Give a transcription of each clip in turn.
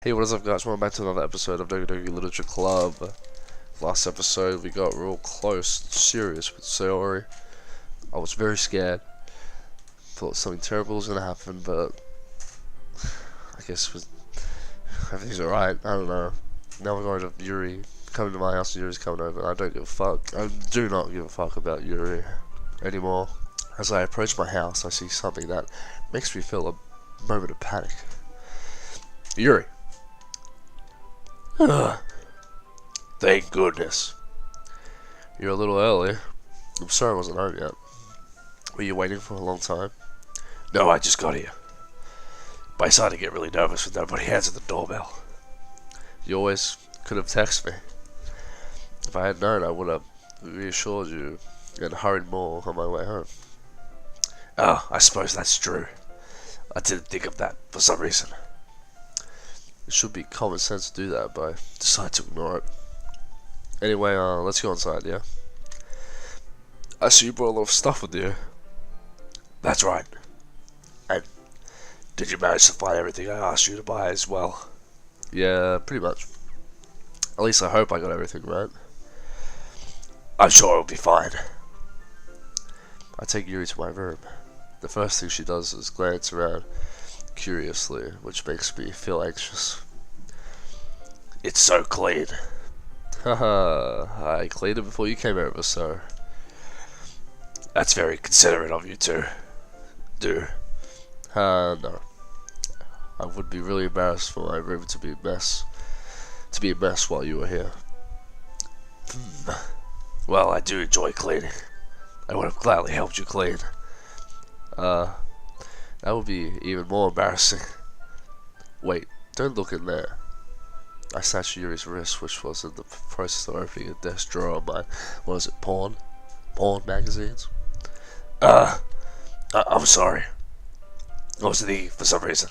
Hey, what is up, guys? Welcome back to another episode of Doki Doki Literature Club. Last episode, we got real close and serious with Sayori. I was very scared. Thought something terrible was going to happen, but I guess everything's alright. I don't know. Now we're going to Yuri. Coming to my house, and Yuri's coming over. I don't give a fuck. I do not give a fuck about Yuri anymore. As I approach my house, I see something that makes me feel a moment of panic. Yuri. Thank goodness. You're a little early. I'm sorry I wasn't home yet. Were you waiting for a long time? No, I just got here. But I started to get really nervous with nobody answered the doorbell. You always could have texted me. If I had known, I would have reassured you and hurried more on my way home. Oh, I suppose that's true. I didn't think of that for some reason. It should be common sense to do that, but I decided to ignore it. Anyway, let's go inside, yeah? I see you brought a lot of stuff with you. That's right. And did you manage to find everything I asked you to buy as well? Yeah, pretty much. At least I hope I got everything right. I'm sure it'll be fine. I take Yuri to my room. The first thing she does is glance around curiously, which makes me feel anxious. It's so clean. Haha, I cleaned it before you came over, so... That's very considerate of you to do. No. I would be really embarrassed for my room to be a mess. While you were here. Well, I do enjoy cleaning. I would have gladly helped you clean. That would be even more embarrassing. Wait, don't look in there. I snatched Yuri's wrist, which was in the process of opening a desk drawer of my, what is it, porn magazines? I'm sorry. I was thinking for some reason.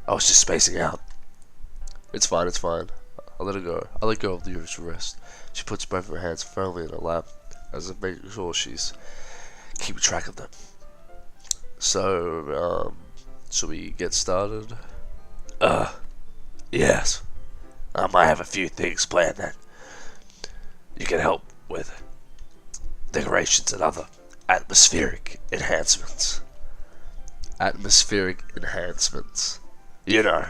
I was just spacing out. It's fine. I let go of Yuri's wrist. She puts both of her hands firmly in her lap, as if making sure she's keeping track of them. So, shall we get started? Yes. I might have a few things planned that you can help with. Decorations and other atmospheric enhancements. You know,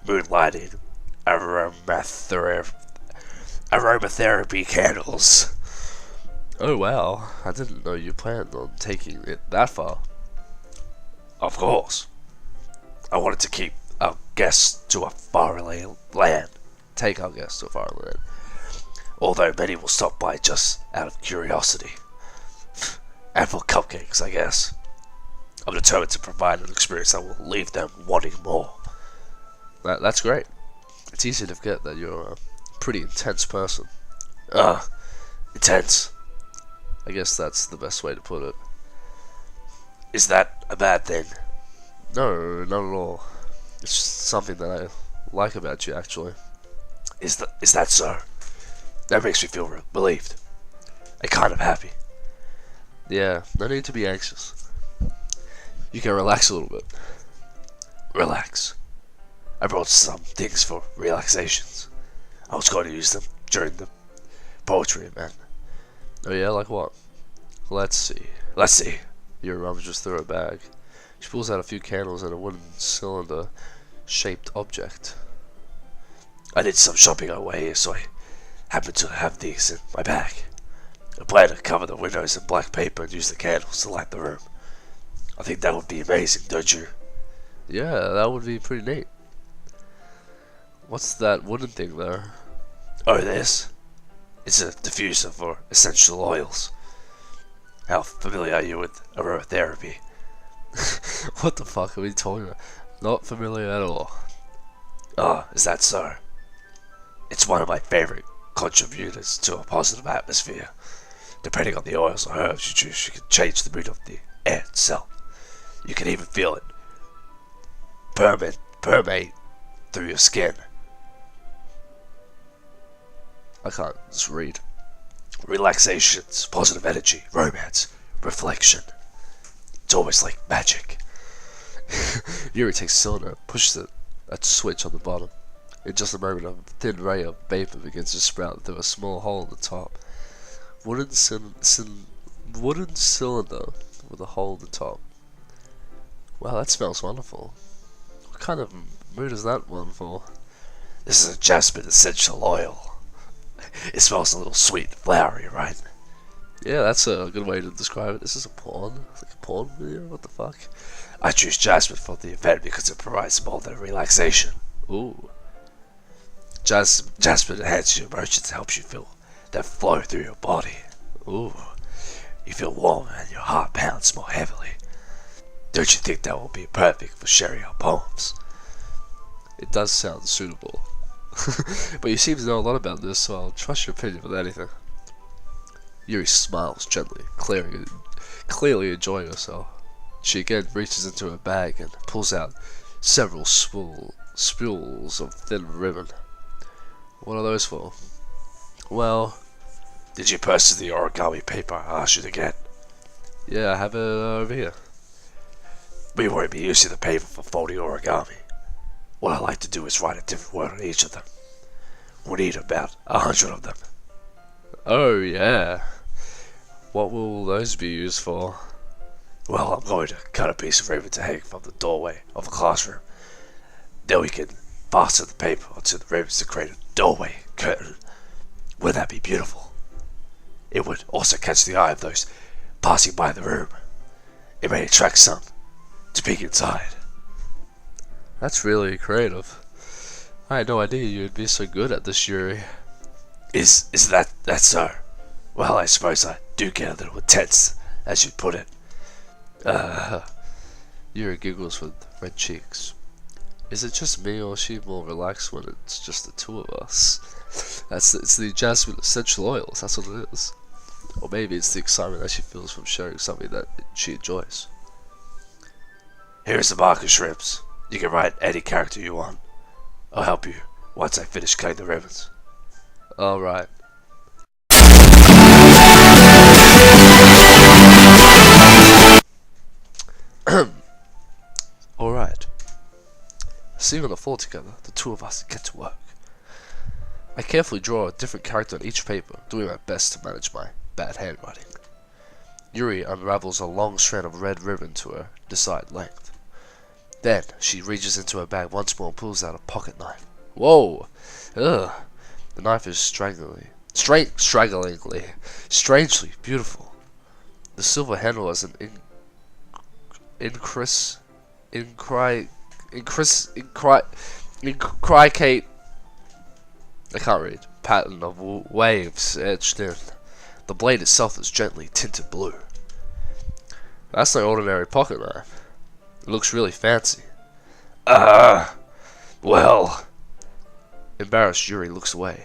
mood lighting, aromatherapy candles. Oh wow, I didn't know you planned on taking it that far. Of course. I wanted to take our guests to a faraway land. Although many will stop by just out of curiosity. And for cupcakes, I guess. I'm determined to provide an experience that will leave them wanting more. That's great. It's easy to forget that you're a pretty intense person. Intense. I guess that's the best way to put it. Is that a bad thing? No, not at all. It's just something that I like about you, actually. Is that so? That makes me feel relieved. And kind of happy. Yeah, no need to be anxious. You can relax a little bit. Relax. I brought some things for relaxations. I was going to use them during the poetry event. Oh yeah, like what? Let's see. Your mum just threw a bag. She pulls out a few candles and a wooden cylinder-shaped object. I did some shopping on the way here, so I happened to have these in my bag. I plan to cover the windows in black paper and use the candles to light the room. I think that would be amazing, don't you? Yeah, that would be pretty neat. What's that wooden thing there? Oh, this? It's a diffuser for essential oils. How familiar are you with aromatherapy? What the fuck are we talking about? Not familiar at all. Oh, is that so? It's one of my favorite contributors to a positive atmosphere. Depending on the oils or herbs you choose, you can change the mood of the air itself. You can even feel it permeate through your skin. I can't just read. Relaxations, positive energy, romance, reflection. It's almost like magic. Yuri takes cylinder, pushes it, a switch on the bottom. In just a moment, a thin ray of vapor begins to sprout through a small hole in the top. Wooden cylinder with a hole in the top. Wow, that smells wonderful. What kind of mood is that one for? This is a Jasmine essential oil. It smells a little sweet and flowery, right? Yeah, that's a good way to describe it. This is a porn. It's like a porn video? What the fuck? I choose Jasmine for the event because it provides more than relaxation. Ooh. Jasmine enhances your emotions and helps you feel that flow through your body. Ooh. You feel warmer and your heart pounds more heavily. Don't you think that will be perfect for sharing our poems? It does sound suitable. But you seem to know a lot about this, so I'll trust your opinion with anything. Yuri smiles gently, clearly enjoying herself. She again reaches into her bag and pulls out several spools of thin ribbon. What are those for? Well, did you purchase the origami paper I asked you to get? Yeah, I have it over here. We won't be using the paper for folding origami. What I like to do is write a different word on each of them. We need about 100 of them. Oh yeah. What will those be used for? Well, I'm going to cut a piece of ribbon to hang from the doorway of the classroom. Then we can fasten the paper onto the ribbons to create a doorway curtain. Wouldn't that be beautiful? It would also catch the eye of those passing by the room. It may attract some to peek inside. That's really creative. I had no idea you'd be so good at this, Yuri. Is that so? Well, I suppose I do get a little intense, as you'd put it. Yuri giggles with red cheeks. Is it just me, or is she more relaxed when it's just the two of us? It's the Jasmine essential oils, that's what it is. Or maybe it's the excitement that she feels from sharing something that she enjoys. Here's the marker shrimps. You can write any character you want. I'll help you once I finish cutting the ribbons. Alright. Alright. Sitting on the floor together, the two of us get to work. I carefully draw a different character on each paper, doing my best to manage my bad handwriting. Yuri unravels a long strand of red ribbon to her desired length. Then, she reaches into her bag once more and pulls out a pocket knife. Whoa! Ugh! The knife is strangely beautiful. The silver handle has an intricate I can't read. Pattern of waves etched in. The blade itself is gently tinted blue. That's no ordinary pocket knife. It looks really fancy. Well. Embarrassed, Yuri looks away.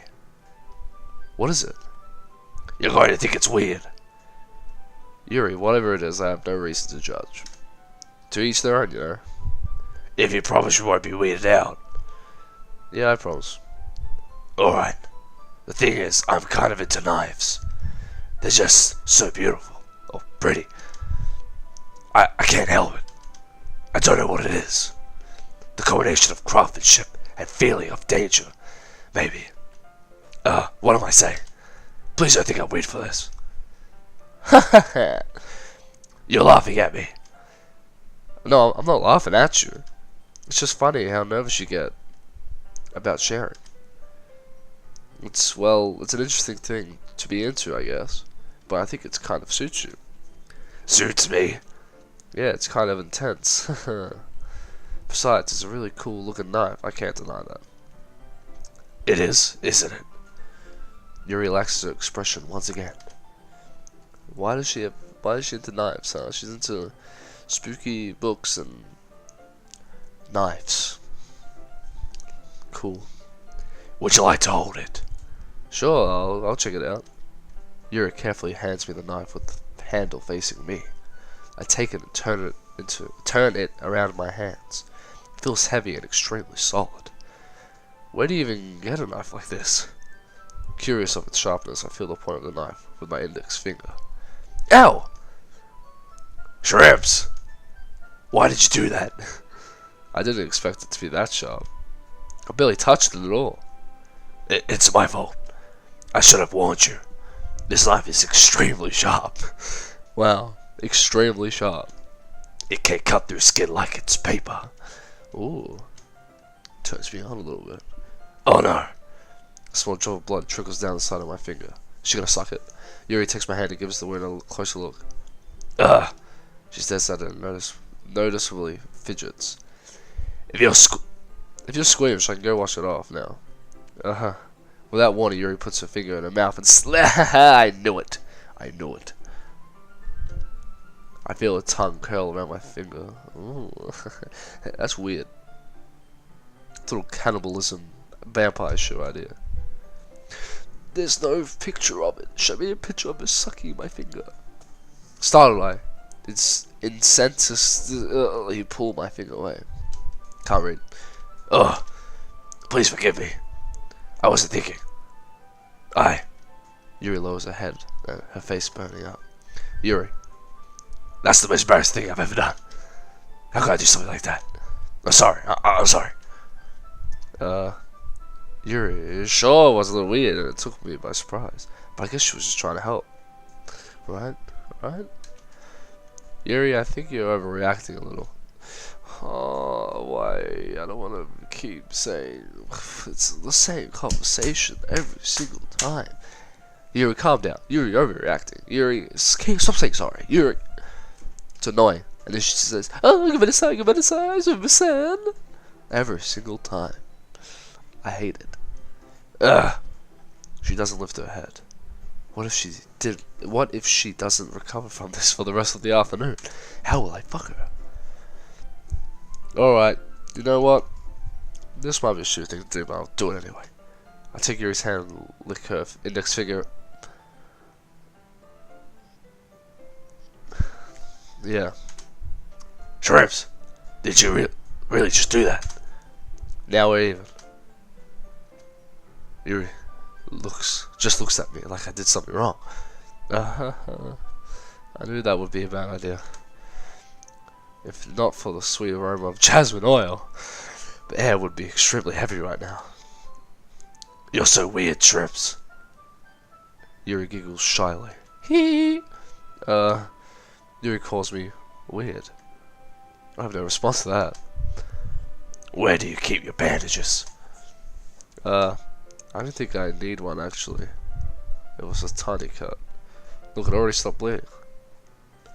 What is it? You're going to think it's weird. Yuri, whatever it is, I have no reason to judge. To each their own, you know. If you promise you won't be weirded out. Yeah, I promise. Alright. The thing is, I'm kind of into knives. They're just so beautiful. Or pretty. I can't help it. I don't know what it is. The combination of craftsmanship and feeling of danger. Maybe. What am I saying? Please don't think I'm weird for this. You're laughing at me. No, I'm not laughing at you. It's just funny how nervous you get about sharing. It's an interesting thing to be into, I guess. But I think it's kind of suits you. Suits me? Yeah, it's kind of intense. Besides, it's a really cool looking knife. I can't deny that. It is, isn't it? Yuri relaxes her expression once again. Why is she into knives, huh? She's into spooky books and knives. Cool. Would you like to hold it? Sure, I'll check it out. Yuri carefully hands me the knife with the handle facing me. I take it and turn it around in my hands. It feels heavy and extremely solid. Where do you even get a knife like this? Curious of its sharpness, I feel the point of the knife with my index finger. Ow! Shrimps! Why did you do that? I didn't expect it to be that sharp. I barely touched it at all. It's my fault. I should have warned you. This knife is extremely sharp. Wow, extremely sharp. It can cut through skin like it's paper. Ooh. Turns me on a little bit. Oh no. A small drop of blood trickles down the side of my finger. She gonna suck it? Yuri takes my hand and gives the wound a closer look. Ugh. She stares at it and noticeably fidgets. If you're squeamish, I can go wash it off now. Without warning, Yuri puts her finger in her mouth and I knew it. I knew it. I feel a tongue curl around my finger. Ooh. That's weird. It's a little cannibalism vampire show idea. There's no picture of it. Show me a picture of it sucking my finger. Startled I. It's incensively pull my finger away. Can't read. Ugh. Please forgive me. I wasn't thinking. Yuri lowers her head, her face burning up. Yuri. That's the most embarrassing thing I've ever done. How could I do something like that? I'm sorry. I'm sorry. Yuri, sure it was a little weird and it took me by surprise. But I guess she was just trying to help. Right? Right? Yuri, I think you're overreacting a little. Oh, why? I don't want to keep saying it's the same conversation every single time. Yuri, calm down. Yuri, you're overreacting. Yuri, stop saying sorry. Yuri. It's annoying. And then she says, oh, give it a sign, every single time. I hate it. Ugh. She doesn't lift her head. What if she doesn't recover from this for the rest of the afternoon? How will I fuck her? Alright, you know what? This might be a stupid thing to do, but I'll do it anyway. I take Yuri's hand and lick her index finger. Yeah. Shrimps! Did you really just do that? Now we're even. Yuri just looks at me like I did something wrong. I knew that would be a bad idea. If not for the sweet aroma of jasmine oil, the air would be extremely heavy right now. You're so weird, Shrimps. Yuri giggles shyly. Hee. Yuri calls me weird. I have no response to that. Where do you keep your bandages? I don't think I need one actually. It was a tiny cut. Look, it already stopped bleeding.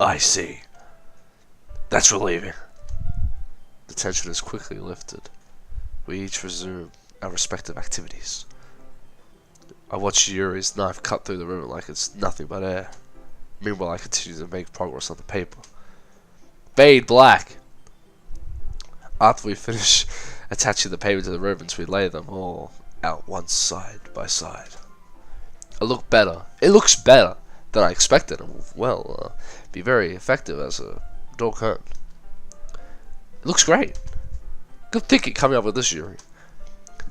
I see. That's relieving. The tension is quickly lifted. We each resume our respective activities. I watch Yuri's knife cut through the ribbon like it's nothing but air. Meanwhile, I continue to make progress on the paper. Fade black! After we finish attaching the paper to the ribbons, we lay them all out one side by side. It looks better than I expected, and will be very effective as a door curtain. It looks great. Good thinking coming up with this, Yuri.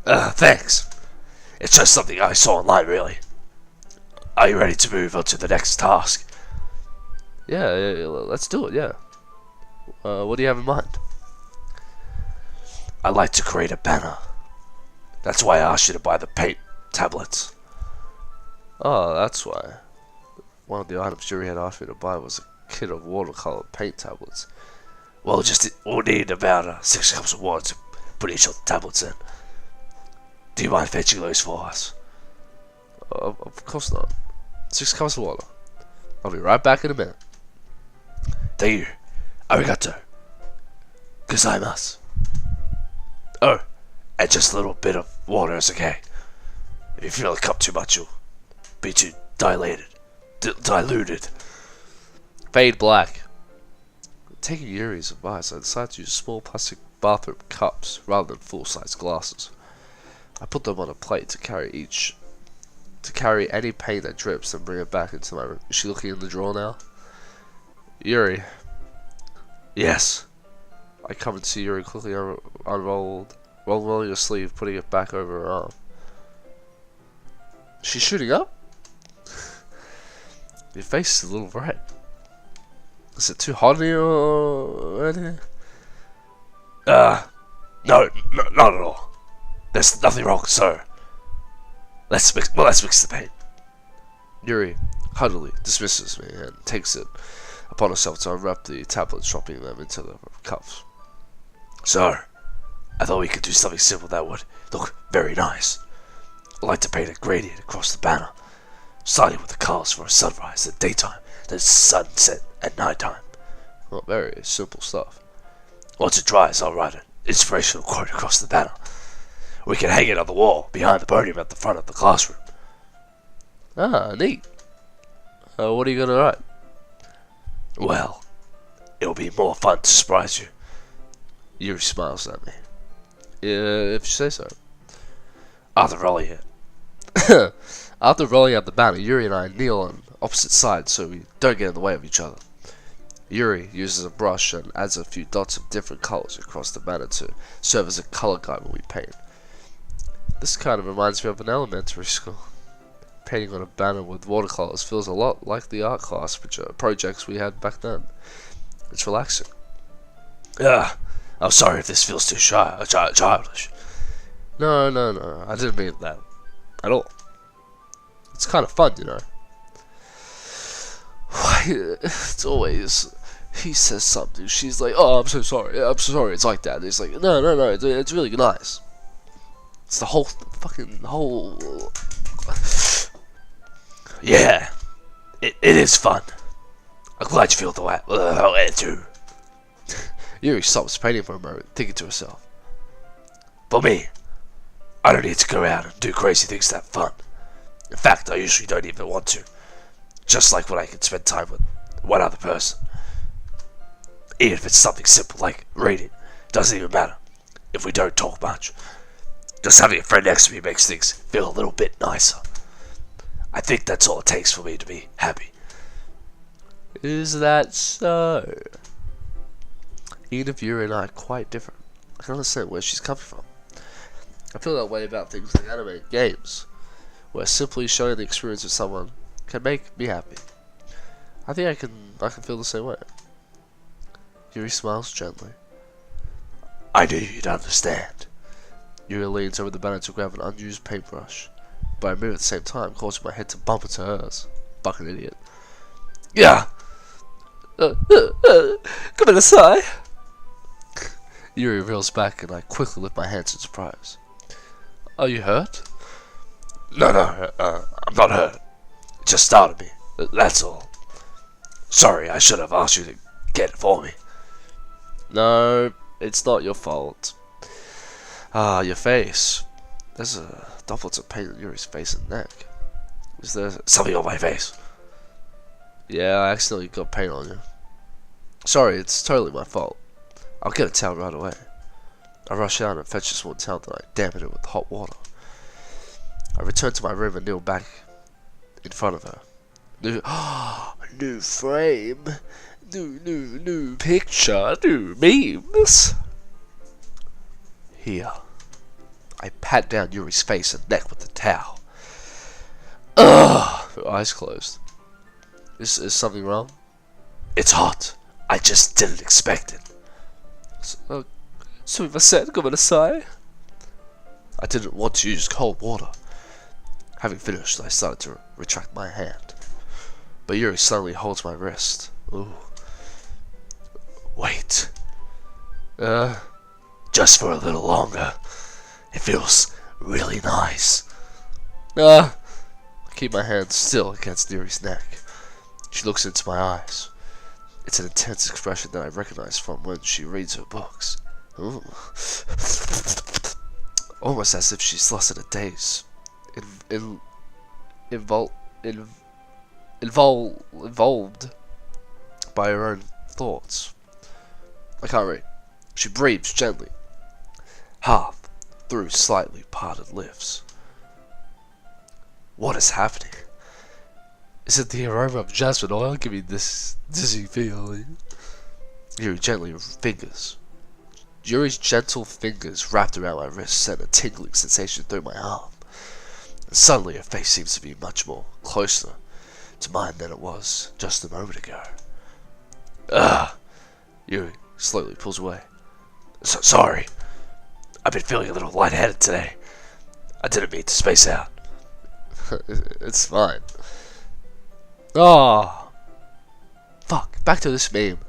Thanks. It's just something I saw online, really. Are you ready to move on to the next task? Yeah, let's do it, yeah. What do you have in mind? I'd like to create a banner. That's why I asked you to buy the paint tablets. Oh, that's why. One of the items Yuri had asked me to buy was a kit of watercolor paint tablets. Well, we'll need about 6 cups of water to put each of the tablets in. Do you mind fetching those for us? Of course not. 6 cups of water. I'll be right back in a minute. Thank you. Arigato. Gozaimasu. Oh, and just a little bit of water is okay. If you fill the cup too much, you'll be too diluted. Fade black. Taking Yuri's advice, I decided to use small plastic bathroom cups rather than full-size glasses. I put them on a plate to carry any paint that drips and bring it back into my room. Is she looking in the drawer now? Yuri. Yes. I come and see Yuri quickly rolling her sleeve, putting it back over her arm. She's shooting up? Your face is a little red. Is it too hot in here or anything? No, not at all. There's nothing wrong, sir. Let's mix the paint. Yuri huddily dismisses me and takes it upon herself to unwrap the tablets, dropping them into the cups. Sir, I thought we could do something simple that would look very nice. I'd like to paint a gradient across the banner, starting with the colors for a sunrise at daytime, then sunset at nighttime. Well, very simple stuff. Once it dries, I'll write an inspirational quote across the banner. We can hang it on the wall behind the podium at the front of the classroom. Ah, neat. What are you gonna write? Well, it'll be more fun to surprise you. Yuri smiles at me. If you say so. After rolling it. After rolling out the banner, Yuri and I kneel on opposite sides so we don't get in the way of each other. Yuri uses a brush and adds a few dots of different colors across the banner to serve as a color guide when we paint. This kind of reminds me of an elementary school. Painting on a banner with watercolors feels a lot like the art class projects we had back then. It's relaxing. I'm sorry if this feels too childish. No, I didn't mean that at all. It's kind of fun, you know. It's always, he says something, she's like, oh, I'm so sorry, it's like that. And he's like, no, it's really nice. It's the whole. Yeah, it is fun. I'm glad you feel the way too. Yuri stops painting for a moment, thinking to herself. For me, I don't need to go out and do crazy things to have fun. In fact, I usually don't even want to. Just like when I can spend time with one other person. Even if it's something simple like reading, doesn't even matter if we don't talk much. Just having a friend next to me makes things feel a little bit nicer. I think that's all it takes for me to be happy. Is that so? Even if Yuri and I are quite different, I can understand where she's coming from. I feel that way about things like anime and games, where simply showing the experience of someone can make me happy. I think I can feel the same way. Yuri smiles gently. I knew you'd understand. Yuri leans over the banner to grab an unused paintbrush, but I move at the same time, causing my head to bump into hers. Fucking idiot. Yeah! Come in, sigh. Yuri reels back and I quickly lift my hands in surprise. Are you hurt? No, I'm not hurt. It just startled me, that's all. Sorry, I should have asked you to get it for me. No, it's not your fault. Your face. There's a droplets of paint on Yuri's face and neck. Is there something on my face? Yeah, I accidentally got paint on you. Sorry, it's totally my fault. I'll get a towel right away. I rush out and fetch a small towel, then I dampen it with hot water. I return to my room and kneel back in front of her. New frame, new picture, new memes. Here, I pat down Yuri's face and neck with the towel. Ugh! Her eyes closed. Is something wrong? It's hot. I just didn't expect it. So if I said, go aside. I didn't want to use cold water. Having finished, I started to retract my hand. But Yuri suddenly holds my wrist. Ooh. Wait. Just for a little longer. It feels really nice. I keep my hand still against Yuri's neck. She looks into my eyes. It's an intense expression that I recognize from when she reads her books. Ooh. Almost as if she's lost in a daze. Involved by her own thoughts. I can't read. She breathes gently, half through slightly parted lips. What is happening? Is it the aroma of jasmine oil giving this dizzy feeling? Yuri's gentle fingers wrapped around my wrist sent a tingling sensation through my arm. And suddenly her face seems to be much more closer to mine than it was just a moment ago. Yuri slowly pulls away. Sorry. I've been feeling a little lightheaded today. I didn't mean to space out. It's fine. Oh, fuck. Back to this meme.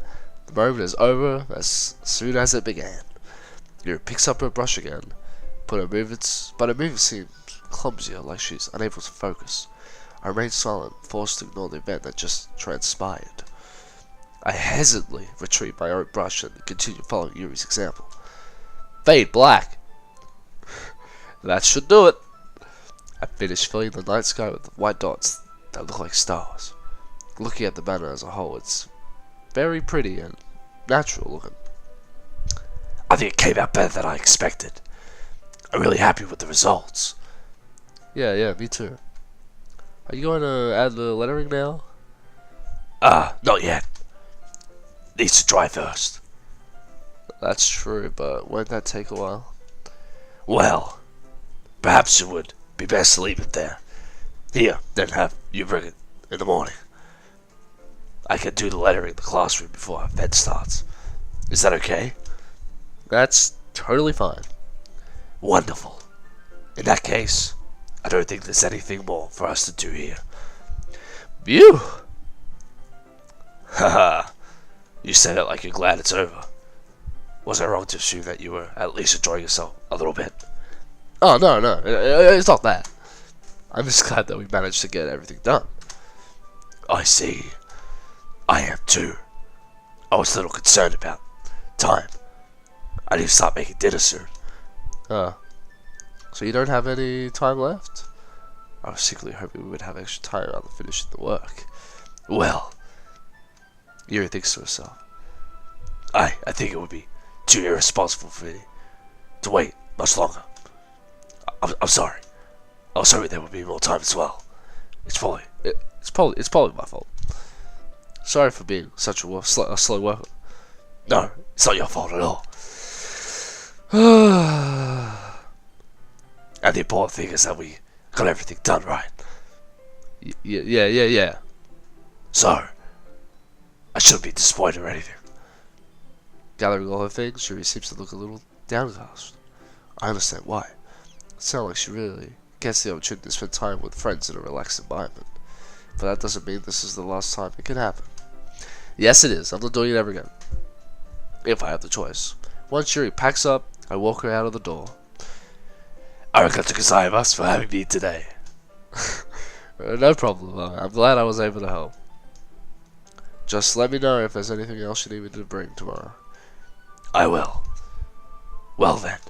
The moment is over as soon as it began. Yuri picks up her brush again, but her movements seem clumsier, like she's unable to focus. I remain silent, forced to ignore the event that just transpired. I hesitantly retrieve my own brush and continue following Yuri's example. Fade black. That should do it. I finish filling the night sky with white dots that look like stars. Looking at the banner as a whole, it's very pretty and natural looking. I think it came out better than I expected. I'm really happy with the results. Yeah, me too. Are you going to add the lettering now? Not yet. Needs to dry first. That's true, but won't that take a while? Well, perhaps it would be best to leave it there. Here, then have you bring it in the morning. I can do the lettering in the classroom before our event starts. Is that okay? That's totally fine. Wonderful. In that case, I don't think there's anything more for us to do here. Phew! Haha. You said it like you're glad it's over. Was I wrong to assume that you were at least enjoying yourself a little bit? Oh, no. It's not that. I'm just glad that we managed to get everything done. I see. I am too. I was a little concerned about time. I need to start making dinner soon. So you don't have any time left? I was secretly hoping we would have extra time after finishing the work. Well, Yuri thinks to herself. I think it would be too irresponsible for me to wait much longer. I'm sorry. I was hoping there would be more time as well. It's probably my fault. Sorry for being such a slow worker. No, it's not your fault at all. And the important thing is that we got everything done right. Yeah. So, I shouldn't be disappointed or anything. Gathering all her things, Yuri seems to look a little downcast. I understand why. It sounds like she really gets the opportunity to spend time with friends in a relaxed environment. But that doesn't mean this is the last time it can happen. Yes, it is. I'm not doing it ever again. If I have the choice. Once Yuri packs up, I walk her out of the door. Arigato gozaimasu for having me today. No problem. I'm glad I was able to help. Just let me know if there's anything else you need me to bring tomorrow. I will. Well then.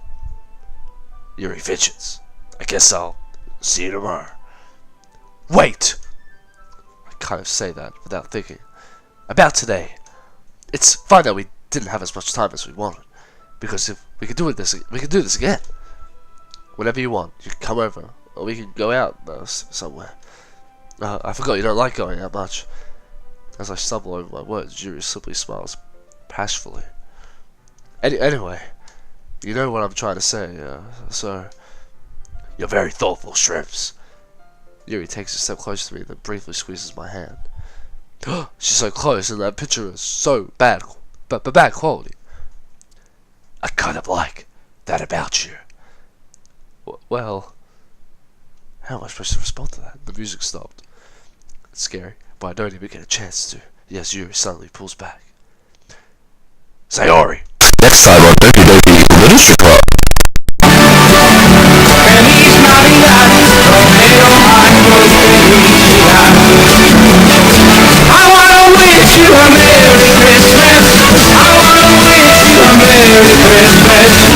Yuri fidgets. I guess I'll see you tomorrow. Wait! I kind of say that without thinking. About today. It's fine that we didn't have as much time as we wanted. Because if we could do this again. Whenever you want, you can come over, or we can go out somewhere. I forgot you don't like going out much. As I stumble over my words, Yuri simply smiles bashfully. Anyway, you know what I'm trying to say, so... You're very thoughtful, Shrimps. Yuri takes a step closer to me, then briefly squeezes my hand. She's so close, and that picture is so bad quality. I kind of like that about you. Well, how am I supposed to respond to that? The music stopped. It's scary, but I don't even get a chance to. Yes, Yuri suddenly pulls back. Sayori! Next time on Doki Doki Literature Club! I wanna wish you a Merry Christmas. I wanna wish you a Merry Christmas.